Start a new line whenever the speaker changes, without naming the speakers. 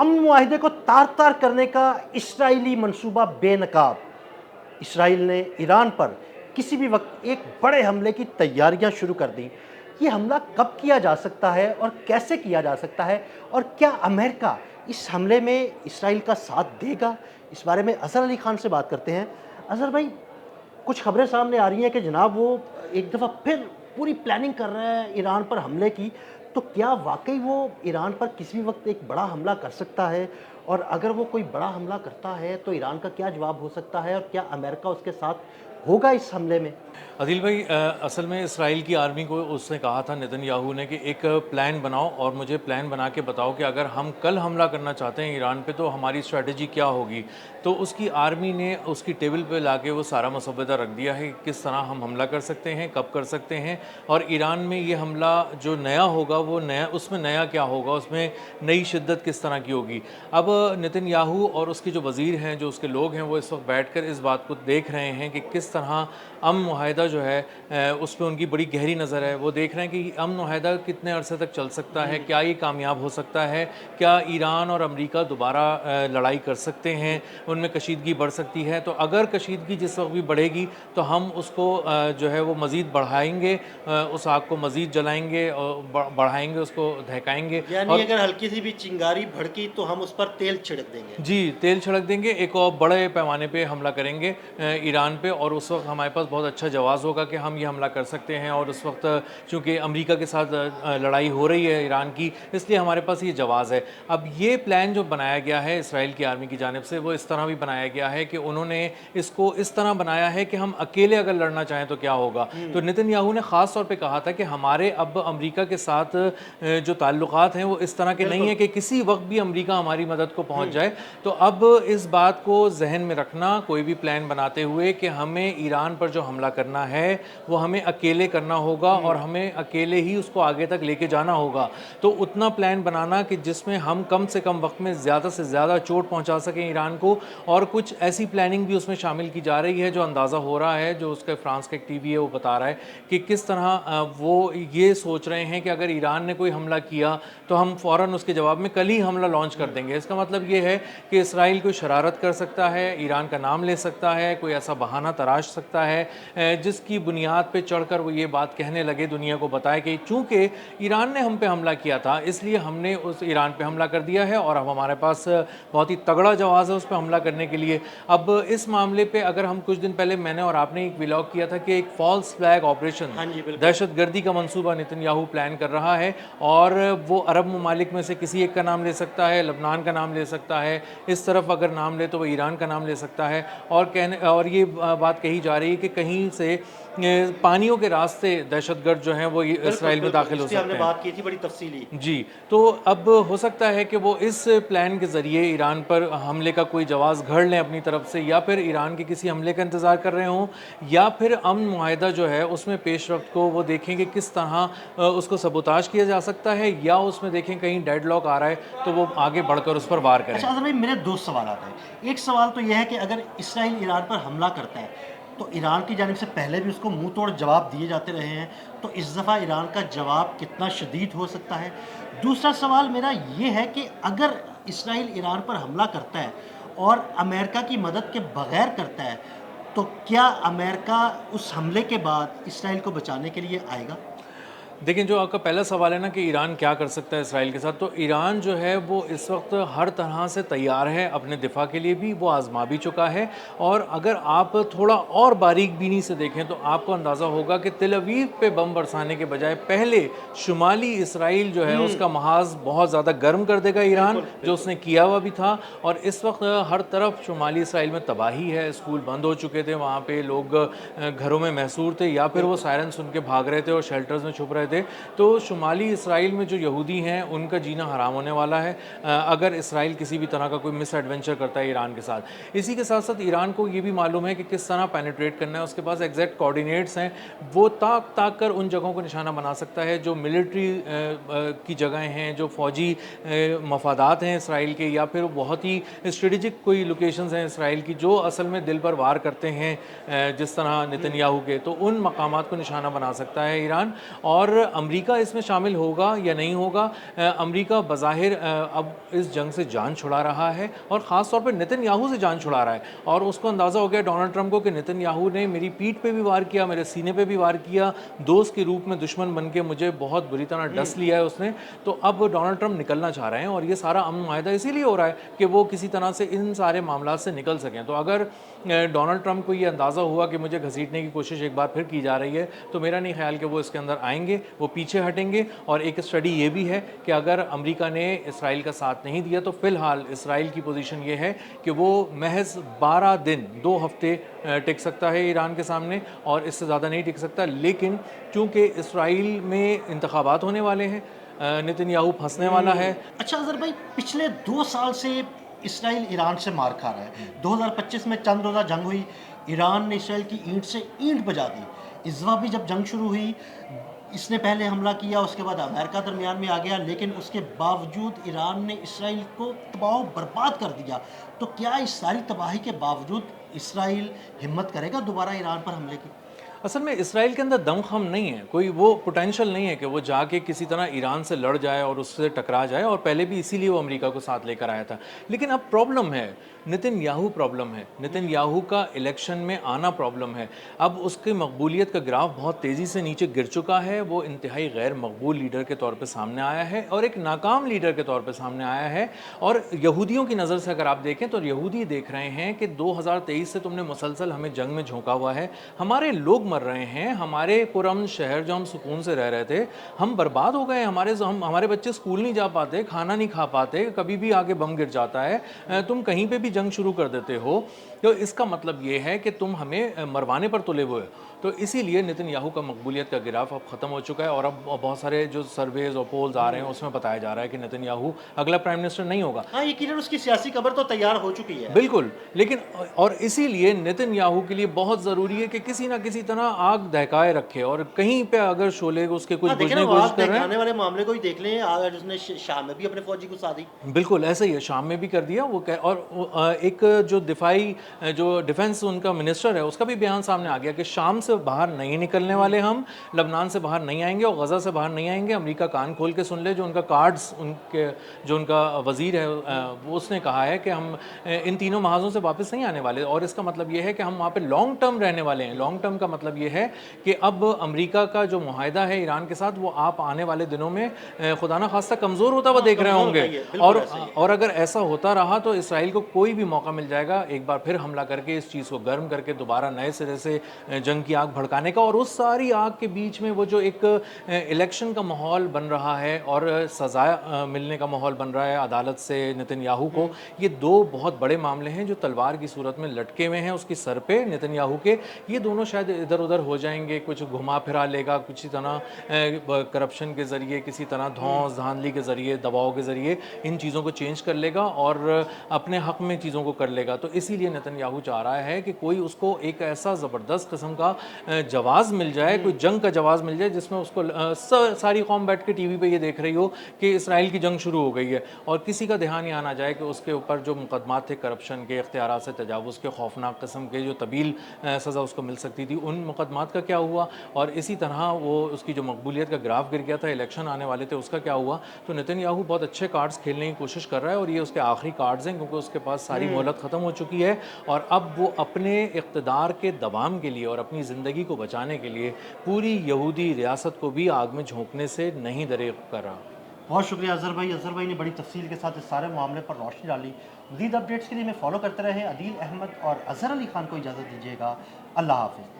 अमन मुआहिदे को तार तार करने का इसराइली मंसूबा बेनकाब। इसराइल ने ईरान पर किसी भी वक्त एक बड़े हमले की तैयारियां शुरू कर दी। ये हमला कब किया जा सकता है और कैसे किया जा सकता है, और क्या अमेरिका इस हमले में इसराइल का साथ देगा? इस बारे में अज़हर अली खान से बात करते हैं। अज़हर भाई, कुछ खबरें सामने आ रही हैं कि जनाब वो एक दफ़ा फिर पूरी प्लानिंग कर रहे हैं ईरान पर हमले की। तो क्या वाकई वो ईरान पर किसी भी वक्त एक बड़ा हमला कर सकता है? और अगर वो कोई बड़ा हमला करता है तो ईरान का क्या जवाब हो सकता है, और क्या अमेरिका उसके साथ होगा इस हमले में?
अदिल भाई, असल में इसराइल की आर्मी को उसने कहा था नेतन्याहू ने कि एक प्लान बनाओ और मुझे प्लान बना के बताओ कि अगर हम कल हमला करना चाहते हैं ईरान पे तो हमारी स्ट्रेटजी क्या होगी। तो उसकी आर्मी ने उसकी टेबल पे लाके वो सारा मसवदा रख दिया है कि किस तरह हम हमला कर सकते हैं, कब कर सकते हैं, और ईरान में ये हमला जो नया होगा वो नया, उसमें नया क्या होगा, उसमें नई शिद्दत किस तरह की होगी। अब नेतन्याहू और उसके जो वज़ीर हैं, जो उसके लोग हैं, वो इस वक्त बैठ कर इस बात को देख रहे हैं कि किस तरह अमन मुआहिदा जो है उस पर उनकी बड़ी गहरी नज़र है। वो देख रहे हैं कि अमन मुआहिदा कितने अरसे तक चल सकता है, क्या ये कामयाब हो सकता है, क्या ईरान और अमेरिका दोबारा लड़ाई कर सकते हैं, उनमें कशीदगी बढ़ सकती है। तो अगर कशीदगी जिस वक्त भी बढ़ेगी तो हम उसको जो है वो मज़ीद बढ़ाएंगे, उस आग को मज़ीद जलाएंगे और बढ़ाएंगे, उसको दहकाएंगे।
यानी
और
अगर हल्की सी भी चिंगारी भड़की तो हम उस पर तेल छिड़क देंगे।
जी, तेल छिड़क देंगे, एक और बड़े पैमाने पे हमला करेंगे ईरान पे, और उस वक्त हमारे पास बहुत अच्छा जवाज़ होगा कि हम ये हमला कर सकते हैं। और उस वक्त चूँकि अमेरिका के साथ लड़ाई हो रही है ईरान की, इसलिए हमारे पास ये जवाज़ है। अब ये प्लान जो बनाया गया है इसराइल की आर्मी की जानिब से, वो इस तरह भी बनाया गया है कि उन्होंने इसको इस तरह बनाया है कि हम अकेले अगर लड़ना चाहें तो क्या होगा। तो नेतन्याहू ने ख़ास तौर पे कहा था कि हमारे अब अमेरिका के साथ जो ताल्लुकात हैं वो इस तरह के नहीं है कि किसी वक्त भी अमेरिका हमारी मदद को पहुंच जाए। तो अब इस बात को जहन में रखना कोई भी प्लान बनाते हुए कि हमें ईरान पर जो हमला करना है वो हमें अकेले करना होगा और हमें अकेले ही उसको आगे तक लेके जाना होगा। तो उतना प्लान बनाना कि जिसमें हम कम से कम वक्त में ज़्यादा से ज़्यादा चोट पहुंचा सकें ईरान को। और कुछ ऐसी प्लानिंग भी उसमें शामिल की जा रही है जो अंदाज़ा हो रहा है, जो उसके फ्रांस का एक टीवी है वो बता रहा है कि किस तरह वो ये सोच रहे हैं कि अगर ईरान ने कोई हमला किया तो हम फ़ौरन उसके जवाब में कल ही हमला लॉन्च कर देंगे। इसका मतलब ये है कि इसराइल कोई शरारत कर सकता है, ईरान का नाम ले सकता है, कोई ऐसा बहाना तराश सकता है जिसकी बुनियाद पे चढ़कर वो ये बात कहने लगे, दुनिया को बताए कि चूँकि ईरान ने हम पे हमला किया था इसलिए हमने उस ईरान पे हमला कर दिया है और अब हमारे पास बहुत ही तगड़ा जवाब है उस पर हमला करने के लिए। अब इस मामले पे अगर हम कुछ दिन पहले मैंने और आपने एक व्लॉग किया था कि एक फॉल्स फ्लैग ऑपरेशन,
हाँ जी, बिल्कुल।
दहशतगर्दी का मंसूबा नेतन्याहू प्लान कर रहा है, और वो अरब ममालिक में से किसी एक का नाम ले सकता है, लबनान का नाम ले सकता है, इस तरफ अगर नाम ले तो वो ईरान का नाम ले सकता है। और ये बात कही जा रही है कि कहीं से पानियों के रास्ते दहशतगर्द जो हैं वो इसराइल में दाखिल हो सकते हैं।
हमने बात की थी बड़ी तफसीली।
जी, तो अब हो सकता है कि वो इस प्लान के ज़रिए ईरान पर हमले का कोई जवाब घड़ लें अपनी तरफ से, या फिर ईरान के किसी हमले का इंतज़ार कर रहे हों, या फिर अमन मुआहिदा जो है उसमें पेशरफ्त को वो देखें कि किस तरह उसको सबोताज किया जा सकता है, या उसमें देखें कहीं डेडलॉक आ रहा है तो वो आगे बढ़कर उस पर वार करें।
अच्छा अज़हर भाई, मेरे दो सवाल हैं। एक सवाल तो यह है कि अगर इसराइल ईरान पर हमला करता है तो ईरान की जानिब से पहले भी उसको मुंह तोड़ जवाब दिए जाते रहे हैं, तो इस दफ़ा ईरान का जवाब कितना शदीद हो सकता है? दूसरा सवाल मेरा ये है कि अगर इसराइल ईरान पर हमला करता है और अमेरिका की मदद के बगैर करता है, तो क्या अमेरिका उस हमले के बाद इसराइल को बचाने के लिए आएगा?
देखिए, जो आपका पहला सवाल है ना कि ईरान क्या कर सकता है इसराइल के साथ, तो ईरान जो है वो इस वक्त हर तरह से तैयार है अपने दिफा के लिए भी, वो आजमा भी चुका है। और अगर आप थोड़ा और बारीक बीनी से देखें तो आपको अंदाज़ा होगा कि तेल अवीव पे बम बरसाने के बजाय पहले शुमाली इसराइल जो है उसका महाज बहुत ज़्यादा गर्म कर देगा ईरान, जो उसने किया हुआ भी था। और इस वक्त हर तरफ शुमाली इसराइल में तबाही है, स्कूल बंद हो चुके थे, वहाँ पे लोग घरों में महसूर थे या फिर वो सायरन सुन के भाग रहे थे और शेल्टर्स में छुप रहे थे। तो शुमाली इसराइल में जो यहूदी हैं उनका जीना हराम होने वाला है अगर इसराइल किसी भी तरह का कोई मिस एडवेंचर करता है ईरान के साथ। इसी के साथ साथ ईरान को ये भी मालूम है कि किस तरह पेनिट्रेट करना है, उसके पास एग्जैक्ट कोऑर्डिनेट्स हैं, वो ताक ताक कर उन जगहों को निशाना बना सकता है जो मिलिट्री की जगहें हैं, जो फ़ौजी मफादात हैं इसराइल के, या फिर बहुत ही स्ट्रेटजिक कोई लोकेशंस हैं इसराइल की जो असल में दिल पर वार करते हैं जिस तरह नेतन्याहू के, तो उन मकामात को निशाना बना सकता है ईरान। और अमेरिका इसमें शामिल होगा या नहीं होगा, अमेरिका बज़ाहिर अब इस जंग से जान छुड़ा रहा है और ख़ास तौर पे नेतन्याहू से जान छुड़ा रहा है। और उसको अंदाज़ा हो गया डोनाल्ड ट्रंप को कि नेतन्याहू ने मेरी पीठ पे भी वार किया, मेरे सीने पे भी वार किया, दोस्त के रूप में दुश्मन बन के मुझे बहुत बुरी तरह डस लिया है उसने। तो अब डोनाल्ड ट्रंप निकलना चाह रहे हैं और ये सारा अमन माहिदा इसीलिए हो रहा है कि वो किसी तरह से इन सारे मामला से निकल सकें। तो अगर डोनाल्ड ट्रंप को ये अंदाज़ा हुआ कि मुझे घसीटने की कोशिश एक बार फिर की जा रही है, तो मेरा नहीं ख्याल कि वो इसके अंदर आएंगे, वो पीछे हटेंगे। और एक स्टडी ये भी है कि अगर अमेरिका ने इसराइल का साथ नहीं दिया तो फ़िलहाल इसराइल की पोजीशन ये है कि वो महज 12 दिन 2 हफ्ते टिक सकता है ईरान के सामने और इससे ज़्यादा नहीं टिक सकता। लेकिन चूँकि इसराइल में इंतखाबात होने वाले हैं, नेतन्याहू फंसने वाला है।
अच्छा अज़र भाई, पिछले 2 साल से इसराइल ईरान से मार खा रहा है। 2025 में चंद रोज़ा जंग हुई, ईरान ने इसराइल की ईंट से ईंट बजा दी। इस बार भी जब जंग शुरू हुई, इसने पहले हमला किया, उसके बाद अमेरिका दरमियान में आ गया, लेकिन उसके बावजूद ईरान ने इसराइल को तबाह बर्बाद कर दिया। तो क्या इस सारी तबाही के बावजूद इसराइल हिम्मत करेगा दोबारा ईरान पर हमले की?
असल में इसराइल के अंदर दमखम नहीं है, कोई वो पोटेंशियल नहीं है कि वो जाके किसी तरह ईरान से लड़ जाए और उससे टकरा जाए, और पहले भी इसीलिए वो अमेरिका को साथ लेकर आया था। लेकिन अब प्रॉब्लम है, नेतन्याहू प्रॉब्लम है, नेतन्याहू का इलेक्शन में आना प्रॉब्लम है। अब उसकी मकबूलियत का ग्राफ बहुत तेज़ी से नीचे गिर चुका है, वो इंतहाई गैर मकबूल लीडर के तौर पर सामने आया है और एक नाकाम लीडर के तौर पर सामने आया है। और यहूदियों की नज़र से अगर आप देखें तो यहूदी देख रहे हैं कि 2023 से तुमने मुसलसल हमें जंग में झोंका हुआ है, हमारे लोग मर रहे हैं, हमारे पुरअमन शहर जो हम सुकून से रह रहे थे, हम बर्बाद हो गए, हमारे बच्चे स्कूल नहीं जा पाते, खाना नहीं खा पाते, कभी भी आगे बम गिर जाता है, तुम कहीं पे भी जंग शुरू कर देते हो। तो इसका मतलब ये है कि तुम हमें मरवाने पर तुले हुए हो। तो इसीलिए नेतन्याहू का मकबूलियत का गिराफ अब ख़त्म हो चुका है और अब बहुत सारे जो सर्वेज और पोल्स आ रहे हैं उसमें बताया जा रहा है कि नेतन्याहू अगला प्राइम मिनिस्टर नहीं होगा।
हाँ, यकीनन उसकी सियासी कब्र तो तैयार हो चुकी है।
बिल्कुल, लेकिन और इसीलिए नेतन्याहू के लिए बहुत ज़रूरी है कि किसी ना किसी तरह आग दहकाए रखे और कहीं पे अगर शोले उसके कुछ बुझने की कोशिश कर रहे हैं।
आने वाले मामले को ही देख लें, आज उसने शाम में भी अपने फौजी को साथ दी।
बिल्कुल ऐसा ही है, शाम में भी कर दिया वो और एक जो डिफेंस उनका मिनिस्टर है उसका भी बयान सामने आ गया कि शाम से बाहर नहीं निकलने वाले, हम लबनान से बाहर नहीं आएंगे और गज़ा से बाहर नहीं आएंगे। अमेरिका कान खोल के सुन ले, जो उनका कार्ड्स उनके जो उनका वज़ीर है वो उसने कहा है कि हम इन तीनों महाज़ों से वापस नहीं आने वाले। और इसका मतलब ये है कि हम वहाँ पे लॉन्ग टर्म रहने वाले हैं। लॉन्ग टर्म का मतलब ये है कि अब अमेरिका का जो मुआहिदा है ईरान के साथ, वो आप आने वाले दिनों में खुदा न खास्ता कमज़ोर होता हुआ देख रहे होंगे। और अगर ऐसा होता रहा तो इसराइल को कोई भी मौका मिल जाएगा एक बार फिर हमला करके इस चीज़ को गर्म करके दोबारा नए सिरे से जंग की आग भड़काने का। और उस सारी आग के बीच में वो जो एक इलेक्शन का माहौल बन रहा है और सज़ा मिलने का माहौल बन रहा है अदालत से नेतन्याहू को, ये दो बहुत बड़े मामले हैं जो तलवार की सूरत में लटके हुए हैं उसकी सर पे नेतन्याहू के। ये दोनों शायद इधर उधर हो जाएंगे, कुछ घुमा फिरा लेगा, किसी तरह करप्शन के ज़रिए, किसी तरह धौंस धांधली के ज़रिए, दबाव के ज़रिए इन चीज़ों को चेंज कर लेगा और अपने हक़ में चीज़ों को कर लेगा। तो इसीलिए नेतन्याहू चाह रहा है कि कोई उसको एक ऐसा ज़बरदस्त किस्म का जवाज़ मिल जाए, कोई जंग का जवाज़ मिल जाए जिसमें उसको सारी कौम बैठ के टीवी पे ये देख रही हो कि इसराइल की जंग शुरू हो गई है और किसी का ध्यान ये आना जाए कि उसके ऊपर जो मुकदमात थे करप्शन के, इख्तियारात से तजावुज़ के, खौफनाक किस्म के जो तवील सज़ा उसको मिल सकती थी, उन मुकदमात का क्या हुआ। और इसी तरह वो उसकी जो मकबूलियत का ग्राफ गिर गया था, इलेक्शन आने वाले थे, उसका क्या हुआ। तो नेतन्याहू बहुत अच्छे कार्ड्स खेलने की कोशिश कर रहा है और ये उसके आखिरी कार्ड्स हैं क्योंकि उसके पास सारी मोहलत ख़त्म हो चुकी है और अब वो अपने इक़्तिदार के दबाम के लिए और अपनी ज़िंदगी को बचाने के लिए पूरी यहूदी रियासत को भी आग में झोंकने से नहीं दरेग कर रहा।
बहुत शुक्रिया अज़हर भाई। अज़हर भाई ने बड़ी तफसील के साथ इस सारे मामले पर रोशनी डाली। मज़ीद अपडेट्स के लिए मैं फॉलो करते रहे अदील अहमद और अज़हर अली खान को इजाज़त दीजिएगा। अल्लाह हाफ़िज़।